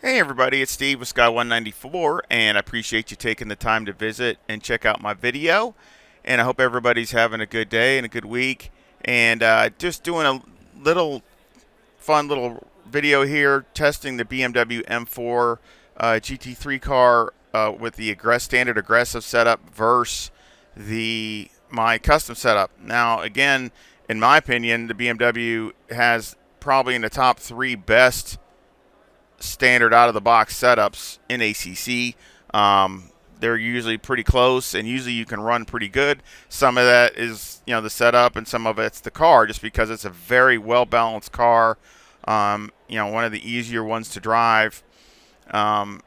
Hey everybody, it's Steve with Sky194, and I appreciate you taking the time to visit and check out my video. And I hope everybody's having a good day and a good week. And just doing a little fun little video here, testing the BMW M4 GT3 car with the standard aggressive setup versus the my custom setup. Now, again, in my opinion, the BMW has probably in the top three best standard out of the box setups in ACC. They're usually pretty close, and usually you can run pretty good. Some of that is the setup, and some of it's the car, just because it's a very well balanced car. One of the easier ones to drive. Um,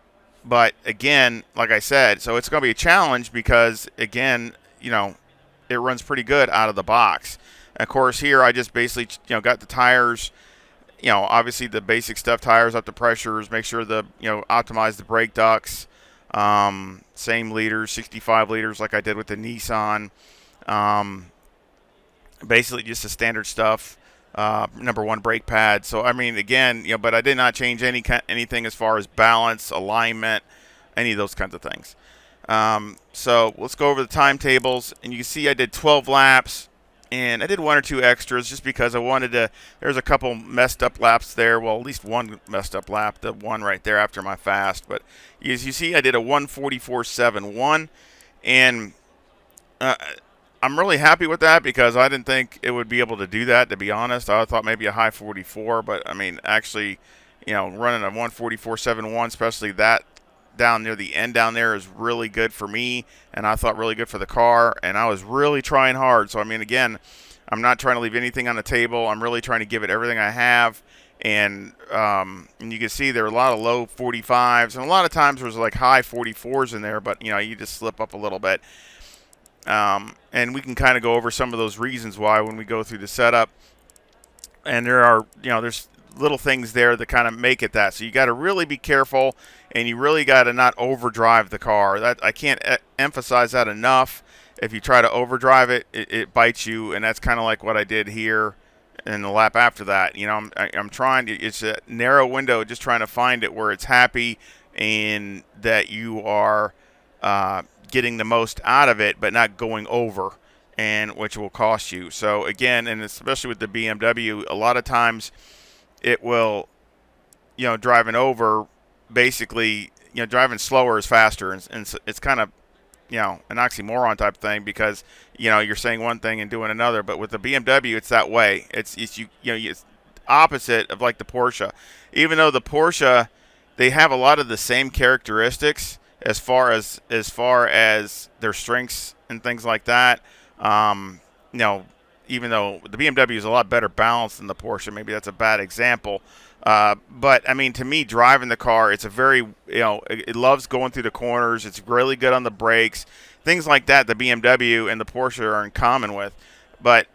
but again, like I said, so it's going to be a challenge because again, it runs pretty good out of the box. And of course, here I just basically got the tires, obviously the basic stuff, tires up to pressures, make sure optimize the brake ducts, same liters, 65 liters like I did with the Nissan. Um, Basically just the standard stuff. Number one brake pad. So I mean, again, but I did not change anything as far as balance, alignment, any of those kinds of things. So let's go over the timetables, and you can see I did 12 laps, and I did one or two extras just because I wanted to. There's a couple messed up laps there. Well, at least one messed up lap, the one right there after my fast. But as you see, I did a 1:44.71, and uh, I'm really happy with that because I didn't think it would be able to do that. To be honest, I thought maybe a high 44, but I mean, actually, running a 1:44.71, especially that down near the end down there, is really good for me, and I thought really good for the car, and I was really trying hard. So I mean, again, I'm not trying to leave anything on the table. I'm really trying to give it everything I have. And you can see there are a lot of low 45s, and a lot of times there's like high 44s in there, but you just slip up a little bit. And we can kind of go over some of those reasons why when we go through the setup. And there's little things there that kind of make it that. So you got to really be careful, and you really got to not overdrive the car. That I can't emphasize that enough. If you try to overdrive it, it bites you, and that's kind of like what I did here in the lap after that. I'm trying to. It's a narrow window, just trying to find it where it's happy and that you are getting the most out of it, but not going over, and which will cost you. So again, and especially with the BMW, a lot of times it will, driving over, basically, driving slower is faster, and it's kind of, an oxymoron type thing because, you're saying one thing and doing another. But with the BMW, it's that way. It's it's opposite of like the Porsche. Even though the Porsche, they have a lot of the same characteristics as far as their strengths and things like that. Um, you know, Even though the BMW is a lot better balanced than the Porsche, maybe that's a bad example. But I mean, to me, driving the car, it's a very, it loves going through the corners. It's really good on the brakes, things like that. The BMW and the Porsche are in common with. But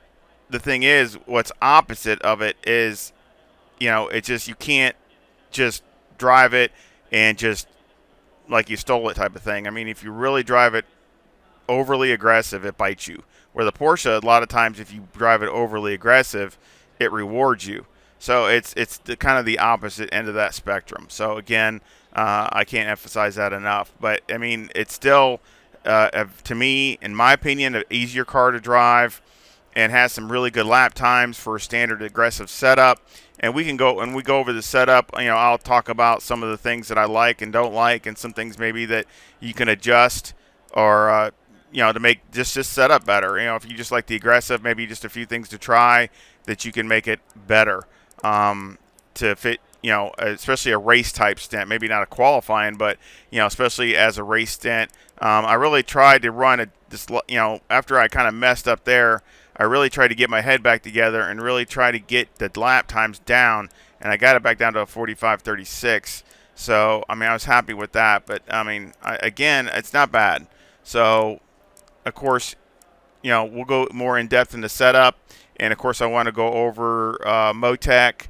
the thing is, what's opposite of it is, it's just you can't just drive it and just like you stole it type of thing. I mean, if you really drive it overly aggressive, it bites you. Where the Porsche, a lot of times, if you drive it overly aggressive, it rewards you. So it's the kind of the opposite end of that spectrum. So again, I can't emphasize that enough. But I mean, it's still, to me, in my opinion, an easier car to drive, and has some really good lap times for a standard aggressive setup. And we can go when we go over the setup. I'll talk about some of the things that I like and don't like, and some things maybe that you can adjust or to make just this setup better. If you just like the aggressive, maybe just a few things to try that you can make it better to fit. Especially a race type stint, maybe not a qualifying, but especially as a race stint. I really tried to run after I kind of messed up there. I really tried to get my head back together and really try to get the lap times down, and I got it back down to a 45:36. So I mean, I was happy with that, but I mean, again, it's not bad. So of course, we'll go more in depth in the setup, and of course, I want to go over Motec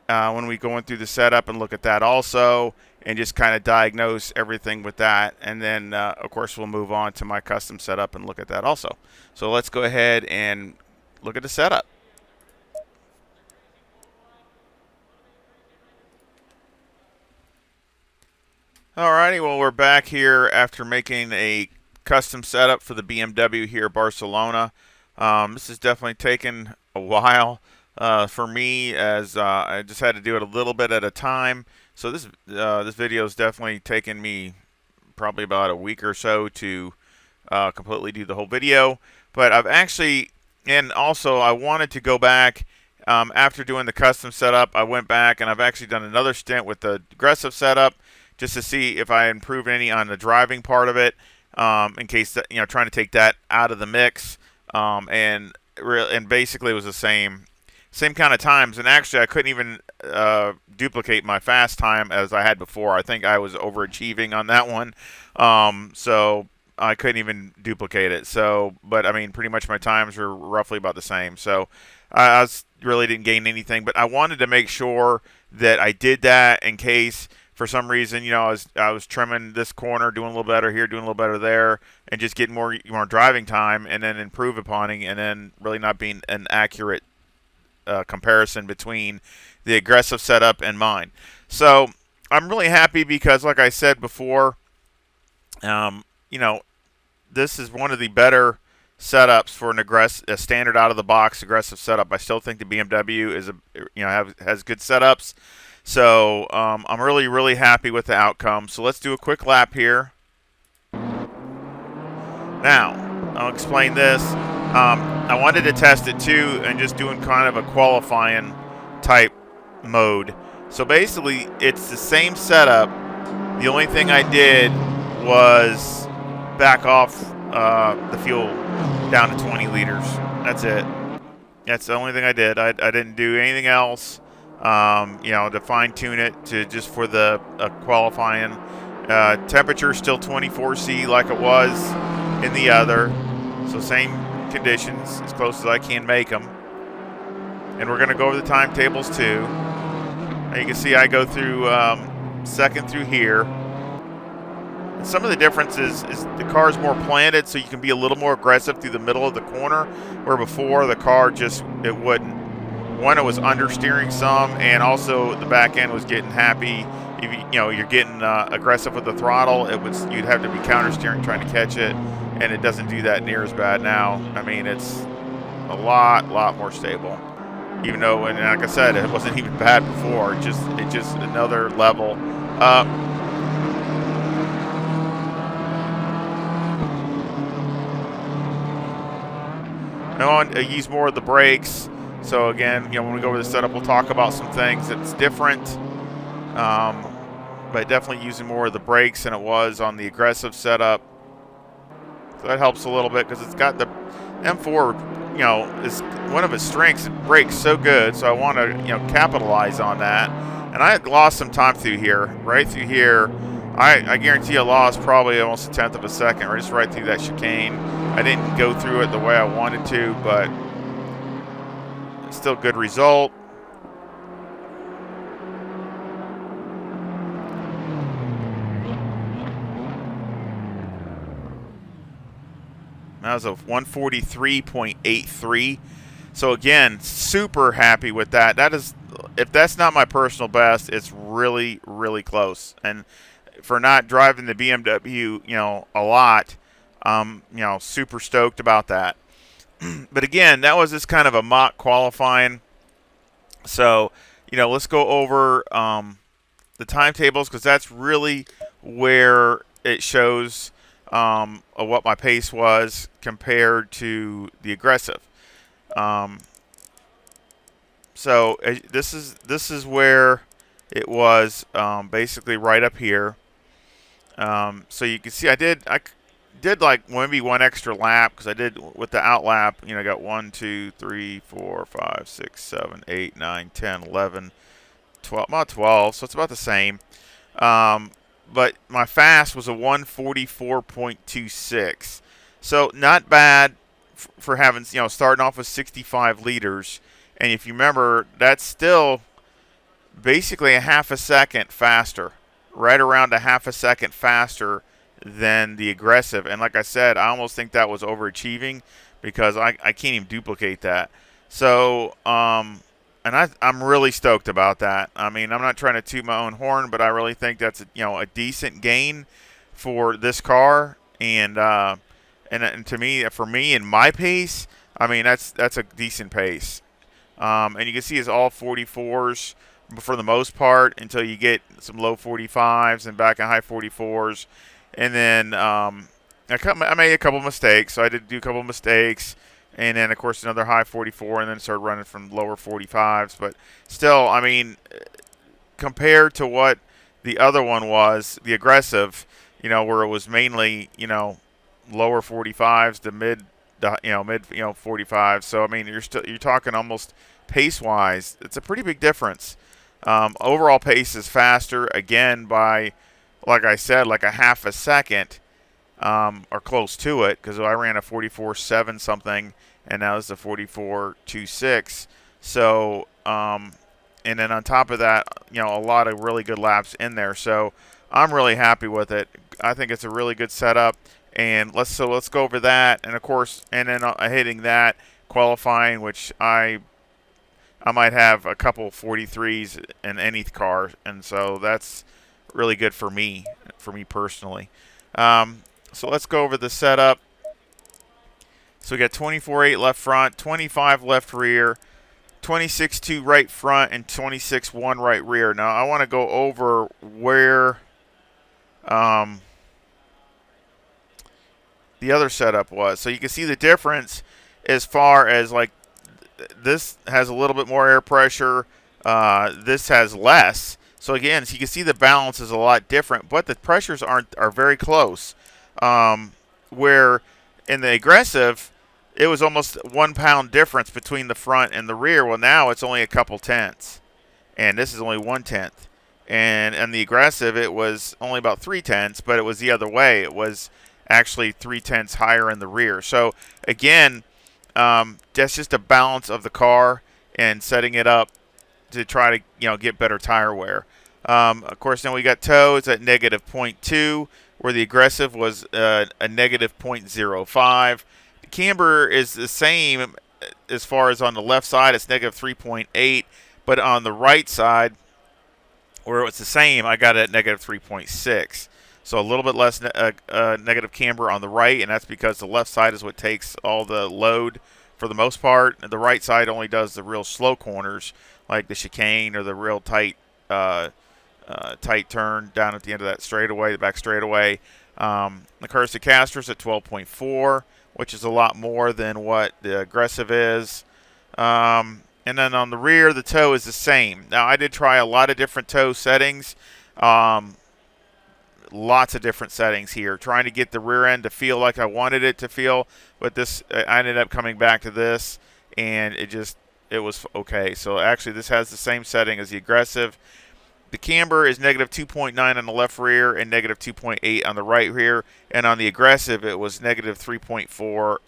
when we go in through the setup and look at that also, and just kind of diagnose everything with that. And then, of course, we'll move on to my custom setup and look at that also. So let's go ahead and look at the setup. Alrighty, well, we're back here after making a custom setup for the BMW here at Barcelona. This has definitely taken a while for me, as I just had to do it a little bit at a time. So this video has definitely taken me probably about a week or so to completely do the whole video. But I've actually, and also I wanted to go back after doing the custom setup. I went back and I've actually done another stint with the aggressive setup just to see if I improved any on the driving part of it, in case that, trying to take that out of the mix, and basically it was the same kind of times. And actually, I couldn't even duplicate my fast time as I had before. I think I was overachieving on that one, so I couldn't even duplicate it. So, but I mean, pretty much my times were roughly about the same. So really didn't gain anything, but I wanted to make sure that I did that in case for some reason, I was trimming this corner, doing a little better here, doing a little better there, and just getting more driving time, and then improve upon it, and then really not being an accurate comparison between the aggressive setup and mine. So I'm really happy because, like I said before, um, you know, this is one of the better setups for a standard out of the box aggressive setup. I still think the BMW is has good setups. So I'm really happy with the outcome. So let's do a quick lap here. Now I'll explain this. I wanted to test it too, and just doing kind of a qualifying type mode. So basically, it's the same setup. The only thing I did was back off the fuel down to 20 liters. That's it. That's the only thing I did. I didn't do anything else. To fine tune it to just for the qualifying. Temperature still 24°C like it was in the other. So same conditions, as close as I can make them. And we're going to go over the timetables too. Now you can see I go through second through here. And some of the differences is the car is more planted, so you can be a little more aggressive through the middle of the corner, where before the car it wouldn't. One, it was understeering some, and also the back end was getting happy. If you're getting aggressive with the throttle, you'd have to be countersteering trying to catch it, and it doesn't do that near as bad now. I mean, it's a lot more stable. Even though, and like I said, it wasn't even bad before. It's just another level. I use more of the brakes. So again, when we go over the setup, we'll talk about some things that's different. But definitely using more of the brakes than it was on the aggressive setup. So that helps a little bit because it's got the M4, is one of its strengths. It brakes so good, so I want to, capitalize on that. And I lost some time through here, right through here. I guarantee I lost probably almost a tenth of a second, or just right through that chicane. I didn't go through it the way I wanted to, but still good result. That was a 143.83. So again, super happy with that. That is, if that's not my personal best, it's really close. And for not driving the BMW, a lot, super stoked about that. But again, that was just kind of a mock qualifying. So, let's go over the timetables, because that's really where it shows what my pace was compared to the aggressive. So this is where it was basically right up here. So you can see I did like maybe one extra lap, because I did with the out lap. I got 1, 2, 3, 4, 5, 6, 7, 8, 9, 10, 11, 12, about 12. So it's about the same. But my fast was a 144.26. So not bad for having, starting off with 65 liters. And if you remember, that's still basically a half a second faster, right around a half a second faster than the aggressive. And like I said, I almost think that was overachieving, because I can't even duplicate that. So and I'm really stoked about that. I mean, I'm not trying to toot my own horn, but I really think that's a decent gain for this car, and to me, for me and my pace, I mean that's a decent pace. And you can see it's all 44s for the most part until you get some low 45s and back in high 44s, and then I made a couple mistakes, so I did do a couple mistakes. And then, of course, another high 44, and then started running from lower 45s. But still, I mean, compared to what the other one was, the aggressive, where it was mainly, lower 45s to mid 45s. So I mean, you're talking almost pace wise, it's a pretty big difference. Overall pace is faster again by, like I said, like a half a second, or close to it, because I ran a 44.7 something, and now it's a 44.26. So, and then on top of that, a lot of really good laps in there. So I'm really happy with it. I think it's a really good setup. And let's go over that, and of course, and then hitting that qualifying, which I might have a couple 43s in any car, and so that's really good for me personally. So let's go over the setup. So we got 24.8 left front, 25 left rear, 26.2 right front, and 26.1 right rear. Now I want to go over where the other setup was. So you can see the difference as far as, like, this has a little bit more air pressure. This has less. So again, so you can see the balance is a lot different, but the pressures are very close. Where in the aggressive, it was almost 1 pound difference between the front and the rear. Well, now it's only a couple tenths, and this is only 1/10. And in the aggressive, it was only about 3/10, but it was the other way. It was actually 3/10 higher in the rear. So again, that's just a balance of the car and setting it up to try to get better tire wear. Of course, then we got tows at negative 0.2, where the aggressive was a negative 0.05. The camber is the same as far as on the left side. It's negative 3.8, but on the right side, where it's the same, I got it at negative 3.6. So a little bit less negative camber on the right, and that's because the left side is what takes all the load for the most part. The right side only does the real slow corners, like the chicane or the real tight turn down at the end of that straightaway, the back straightaway. The Cursa Caster's at 12.4, which is a lot more than what the aggressive is. And then on the rear, the tow is the same. Now, I did try a lot of different tow settings. Lots of different settings here, trying to get the rear end to feel like I wanted it to feel. But I ended up coming back to this, and it was okay. So actually, this has the same setting as the aggressive. The camber is negative 2.9 on the left rear and negative 2.8 on the right rear. And on the aggressive, it was negative 3.4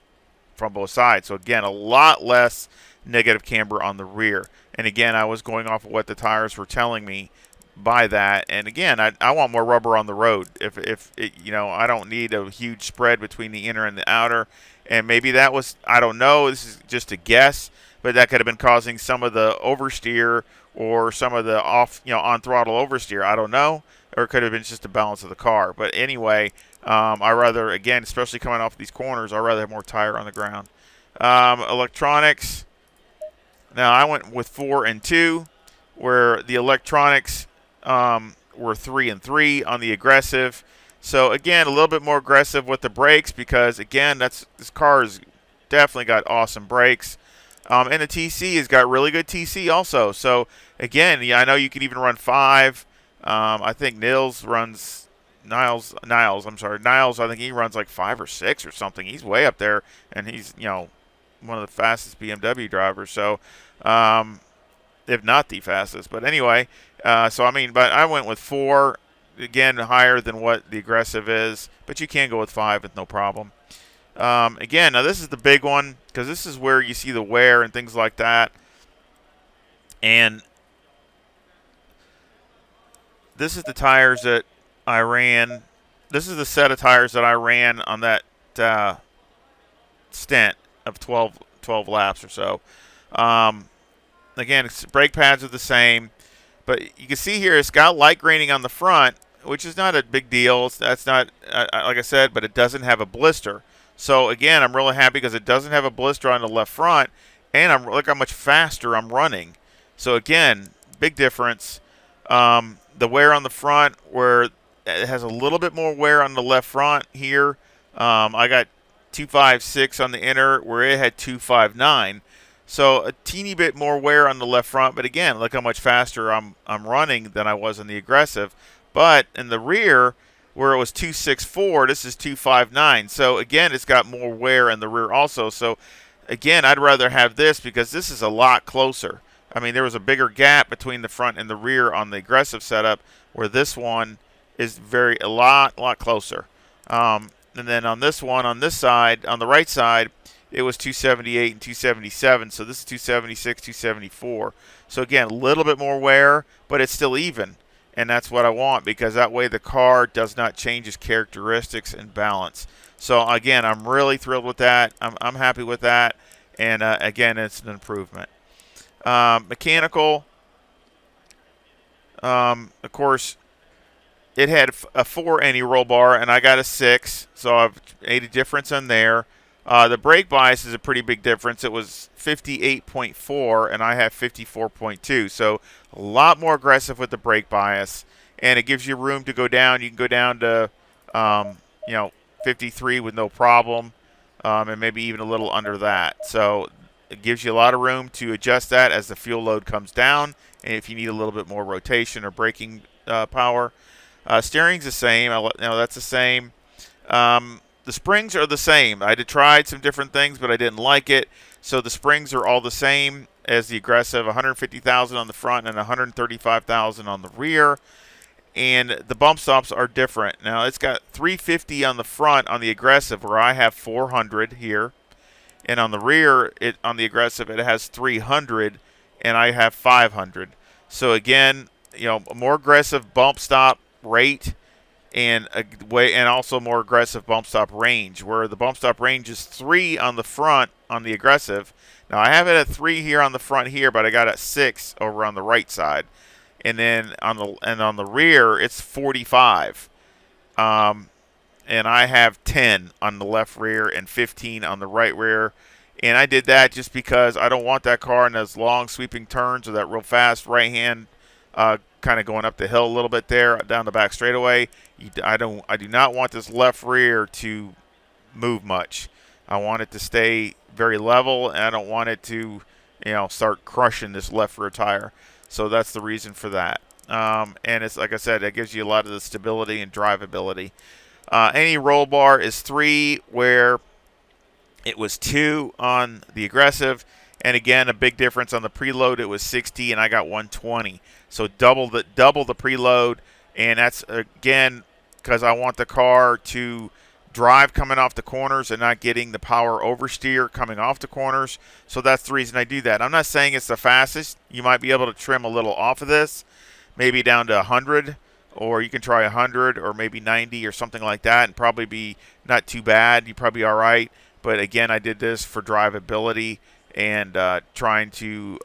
from both sides. So again, a lot less negative camber on the rear. And again, I was going off of what the tires were telling me by that. And again, I want more rubber on the road. If it, I don't need a huge spread between the inner and the outer. And maybe that was, I don't know, this is just a guess, but that could have been causing some of the oversteer or some of the on throttle oversteer. I don't know. Or it could have been just the balance of the car. But anyway, I rather, again, especially coming off these corners, I'd rather have more tire on the ground. Electronics. Now, I went with 4 and 2, where the electronics were 3 and 3 on the aggressive. So, again, a little bit more aggressive with the brakes because, again, this car has definitely got awesome brakes. And the TC has got really good TC also. So, again, I know you can even run 5. I think Niles, I think he runs like 5 or 6 or something. He's way up there, and he's, one of the fastest BMW drivers. So, if not the fastest. But anyway, but I went with 4, again, higher than what the aggressive is. But you can go with 5 with no problem. Again, now this is the big one because this is where you see the wear and things like that. And this is the tires that I ran. This is the set of tires that I ran on that stint of 12 laps or so. Again, brake pads are the same. But you can see here it's got light graining on the front, which is not a big deal. That's not, like I said, but it doesn't have a blister. So again, I'm really happy because it doesn't have a blister on the left front, and look how much faster I'm running. So again, big difference. The wear on the front, where it has a little bit more wear on the left front here. I got 256 on the inner, where it had 259. So a teeny bit more wear on the left front, but again, look how much faster I'm running than I was in the aggressive. But in the rear, where it was 264, this is 259. So again, it's got more wear in the rear also. So again, I'd rather have this because this is a lot closer. I mean, there was a bigger gap between the front and the rear on the aggressive setup, where this one is a lot closer. And then on this one, on this side, on the right side, it was 278 and 277, so this is 276, 274. So again, a little bit more wear, but it's still even, and that's what I want because that way the car does not change its characteristics and balance. So again, I'm really thrilled with that. I'm happy with that, and again, it's an improvement. Mechanical, of course, it had a 4 any roll bar, and I got a 6, so I've made a difference in there. The brake bias is a pretty big difference. It was 58.4, and I have 54.2. So a lot more aggressive with the brake bias, and it gives you room to go down. You can go down to, 53 with no problem, and maybe even a little under that. So it gives you a lot of room to adjust that as the fuel load comes down, and if you need a little bit more rotation or braking power. Steering's the same. That's the same. The springs are the same. I tried some different things, but I didn't like it. So the springs are all the same as the aggressive, 150,000 on the front and 135,000 on the rear. And the bump stops are different. Now it's got 350 on the front on the aggressive, where I have 400 here, and on the rear, on the aggressive, it has 300, and I have 500. So again, a more aggressive bump stop rate, and also more aggressive bump stop range, where the bump stop range is 3 on the front on the aggressive. Now I have it at 3 here on the front here, but I got it at 6 over on the right side, and then on the rear it's 45, and I have 10 on the left rear and 15 on the right rear. And I did that just because I don't want that car in those long sweeping turns or that real fast right hand kind of going up the hill a little bit there down the back straightaway. I do not want this left rear to move much. I want it to stay very level, and I don't want it to start crushing this left rear tire. So that's the reason for that. And it's like I said, it gives you a lot of the stability and drivability. Any roll bar is 3, where it was 2 on the aggressive. And again, a big difference on the preload. It was 60, and I got 120. So double the preload, and that's again because I want the car to drive coming off the corners and not getting the power oversteer coming off the corners. So that's the reason I do that. I'm not saying it's the fastest. You might be able to trim a little off of this, maybe down to 100, or you can try 100 or maybe 90 or something like that, and probably be not too bad. You'd probably be all right. But again, I did this for drivability and trying to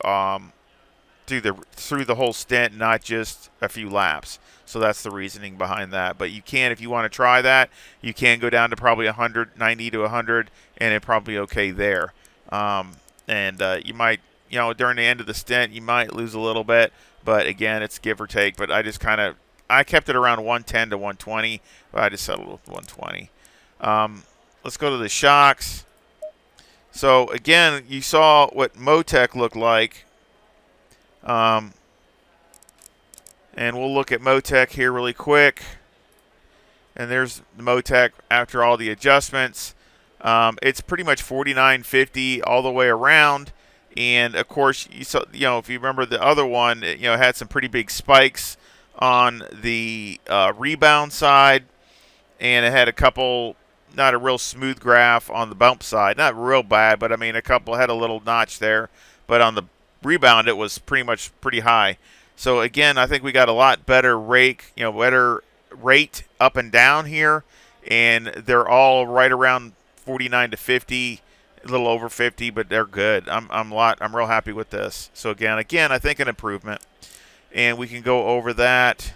through the whole stint, not just a few laps. So that's the reasoning behind that. But you can, if you want to try that, you can go down to probably 90 to 100, and it's probably okay there. You might, during the end of the stint, you might lose a little bit, but again, it's give or take. But I kept it around 110 to 120, but I just settled with 120. Let's go to the shocks. So again, you saw what Motec looked like. And we'll look at Motec here really quick. And there's the Motec after all the adjustments. It's pretty much 49.50 all the way around. And of course, you saw, if you remember the other one, it had some pretty big spikes on the rebound side, and it had a couple, not a real smooth graph on the bump side. Not real bad, but I mean, a couple had a little notch there. But on the rebound, it was pretty high. So again, I think we got a lot better better rate up and down here, and they're all right around 49 to 50 a little over 50, but they're good. I'm real happy with this. So again, I think an improvement, and we can go over that.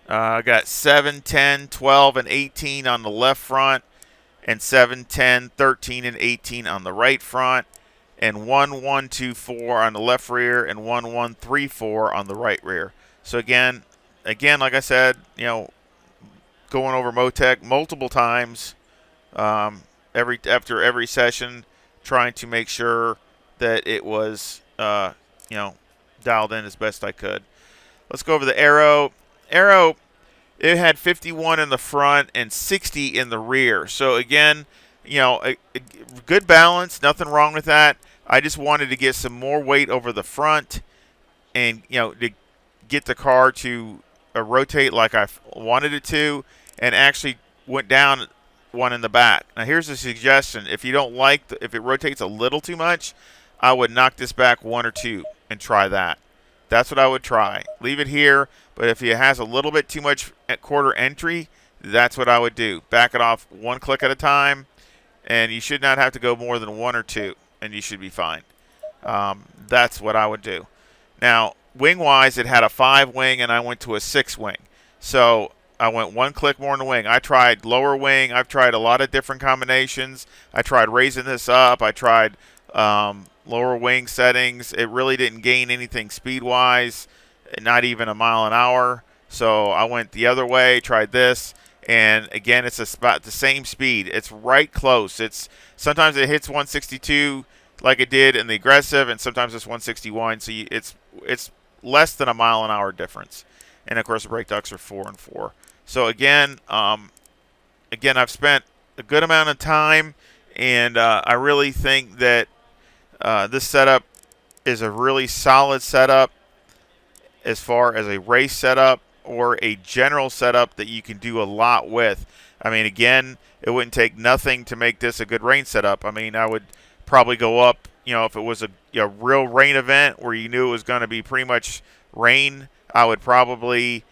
I got 7, 10, 12, and 18 on the left front, and 7, 10, 13, and 18 on the right front, and 1, 1, 2, 4 on the left rear, and 1, 1, 3, 4 on the right rear. So again, like I said, going over Motec multiple times, after every session, trying to make sure that it was dialed in as best I could. Let's go over the aero. Aero, it had 51 in the front and 60 in the rear. So again, a good balance, nothing wrong with that. I just wanted to get some more weight over the front, and to get the car to rotate like I wanted it to, and actually went down one in the back. Now here's a suggestion: if you don't like if it rotates a little too much, I would knock this back 1 or 2 and try that. That's what I would try. Leave it here, but if it has a little bit too much at quarter entry, that's what I would do. Back it off 1 click at a time, and you should not have to go more than 1 or 2, and you should be fine. That's what I would do. Now, wing-wise, it had a 5 wing, and I went to a 6 wing. So I went 1 click more in the wing. I tried lower wing. I've tried a lot of different combinations. I tried raising this up. I tried lower wing settings. It really didn't gain anything speed-wise, not even a mile an hour. So I went the other way, tried this, and again, it's about the same speed. It's right close. Sometimes it hits 162 like it did in the aggressive, and sometimes it's 161. So it's less than a mile an hour difference. And of course, the brake ducts are 4 and 4. So again, I've spent a good amount of time, and I really think that this setup is a really solid setup as far as a race setup or a general setup that you can do a lot with. I mean, again, it wouldn't take nothing to make this a good rain setup. I mean, I would probably go up, if it was a real rain event where you knew it was going to be pretty much rain, I would probably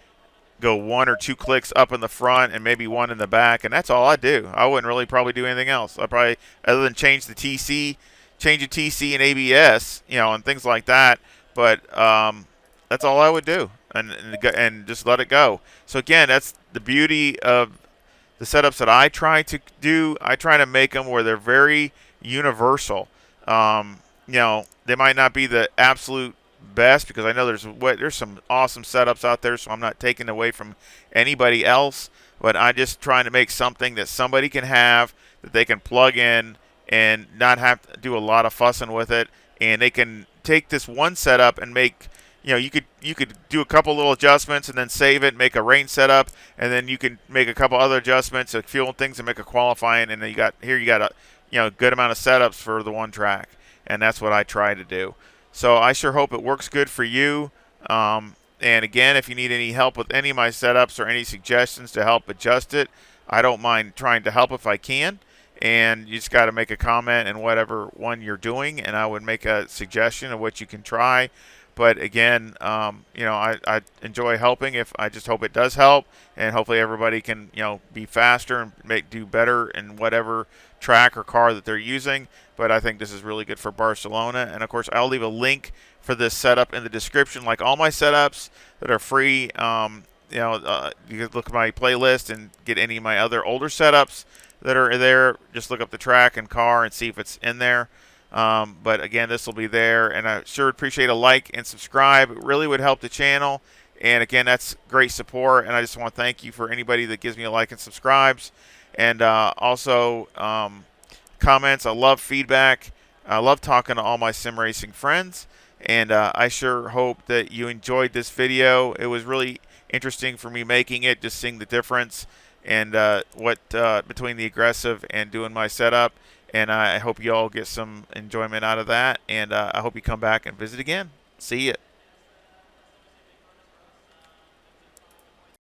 go 1 or 2 clicks up in the front and maybe 1 in the back, and that's all I do. I wouldn't really probably do anything else. I probably, other than change the TC and ABS, and things like that. But that's all I would do, and just let it go. So again, that's the beauty of the setups that I try to do. I try to make them where they're very universal. They might not be the absolute best, because I know there's some awesome setups out there, so I'm not taking away from anybody else, but I'm just trying to make something that somebody can have, that they can plug in and not have to do a lot of fussing with it, and they can take this one setup and make, you could do a couple little adjustments and then save it, make a rain setup, and then you can make a couple other adjustments, fuel and things, and make a qualifying, and then you got a good amount of setups for the one track, and that's what I try to do. So I sure hope it works good for you. And again, if you need any help with any of my setups or any suggestions to help adjust it, I don't mind trying to help if I can. And you just got to make a comment in whatever one you're doing, and I would make a suggestion of what you can try. But again, I enjoy helping. I just hope it does help, and hopefully everybody can, be faster and do better in whatever track or car that they're using. But I think this is really good for Barcelona. And of course, I'll leave a link for this setup in the description, like all my setups that are free. You can look at my playlist and get any of my other older setups that are there. Just look up the track and car and see if it's in there. But again, this will be there, and I sure appreciate a like and subscribe. It really would help the channel, and again, that's great support, and I just want to thank you for anybody that gives me a like and subscribes, and also comments. I love feedback. I love talking to all my sim racing friends, and I sure hope that you enjoyed this video. It was really interesting for me making it, just seeing the difference and between the aggressive and doing my setup. And I hope you all get some enjoyment out of that. And I hope you come back and visit again. See ya.